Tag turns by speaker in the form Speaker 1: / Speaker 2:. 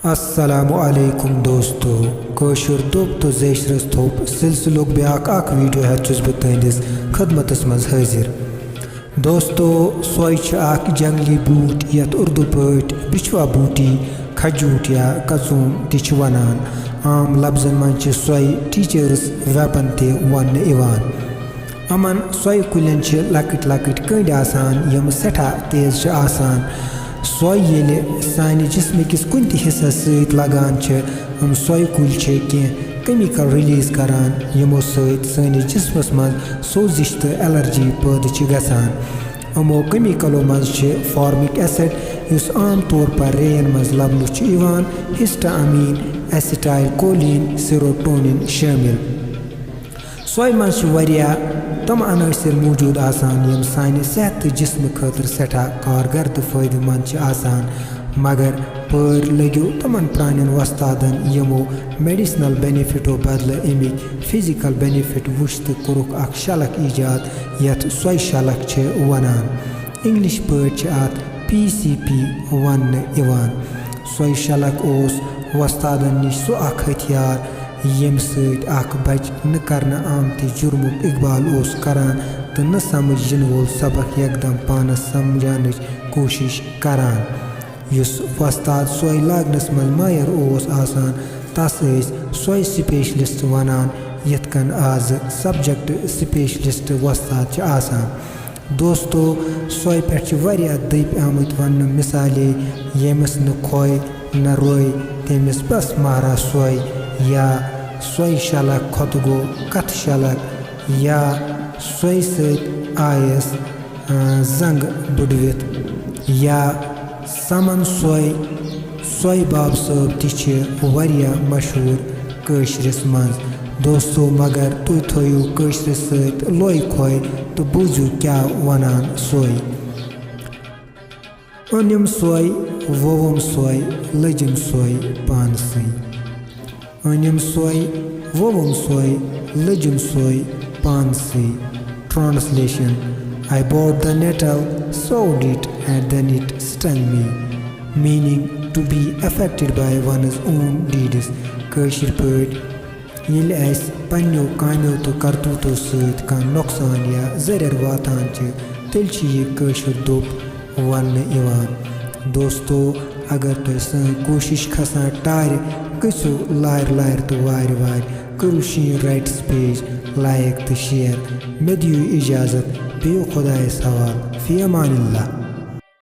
Speaker 1: अस्सलामु अलैकुम दोस्तों कशुर दोप तो जेशरस थोप सिलसिलुक ब्याक अक वीडियो हेचुस बह तुंदिस खदमतस मज हाजिर। दोस्तों सोय अक जंगली बूट यत उर्दू पट बिछवा बूटी खजूट या कजूम ति वनान। आम लफ्जन मज सोय टीचर्स वेपन ते वन इवान। अमन सोय कुलन लकट लकट कंड आसान यम सेठा तेज आसान। सोय येले सानि जिस्म किस कुन ति हिस्सस सत लगान हम सोय कुल केमिकल रिलीज करान यमो सत सानिस जिस्मस मज सोजिश तो एलर्जी पैदा गसान। अमो केमिकलों मज फॉर्मिक एसिड युस आम तौर पर रेयन मज लबन हिस्टामीन एसिटाइल कोलिन सेरोटोनिन शामिल। सोय मज तम अनासर मौजूद आसान यम सानि सेहत तो जिस्म खतर सेठा कारगर तो फायदेमंद आसान। मगर पर लग्यो तमन प्रानन वस्तादन यमो मेडिसिनल बेनिफिटो बदल अमिक फिजिकल बेनिफिट वुच तो कोरुक अख शलक ईजाद यथ सोय शलक वनान। इंग्लिश पट अत PCP वन इवान। सोय शलक ओस वस्तादन निश सो अख हथियार यम सत अख बच न करना आमति जुर्मुक इकबाल ओस करान तो न समझ जिन वोल सबक यकदम पानस समझान कोशिश करान। युस वस्ताद सोय लागनस मज मायर ओस आसान तस सोय स्पेशलिस्ट वनान यथकन आज सब्जेक्ट स्पेशलिस्ट वस्ताद आसान। दोस्तों सोय पे वारिया दप आमुत वन मिसाले यमस न खोय न रोय तमिस बस मारा सोय या सोय शलक खत गो कथ शलक या सोय सत आयस जंग बुडवित या समन सोय। सोय बाब सब ति वारिया मशहूर कशरस मज। दोस्तों मगर तुम थो कशरस सत लोय खोय तो बूझू क्या वनान सोय। अनिम सोय वोवम सोय लजिम सोय पानसै। अनिम सोय वोवम सोय लजिम सोय पानसै। Translation: I bought the nettle, sowed it, and then it stung me. Meaning to be affected by one's own deeds. Kashir pad yel as panyo kamyo to kartuto sut kan noksan ya zarar watan tel ye kashir dop one Ivan. दोस्तों अगर तुम सन कोशिश खसान टार गो लार लार तो वार वार करू शीन rights page like तो share. मे दियो इजाज़त बेयो खुदाए सवाल फी अमानिल्लाह।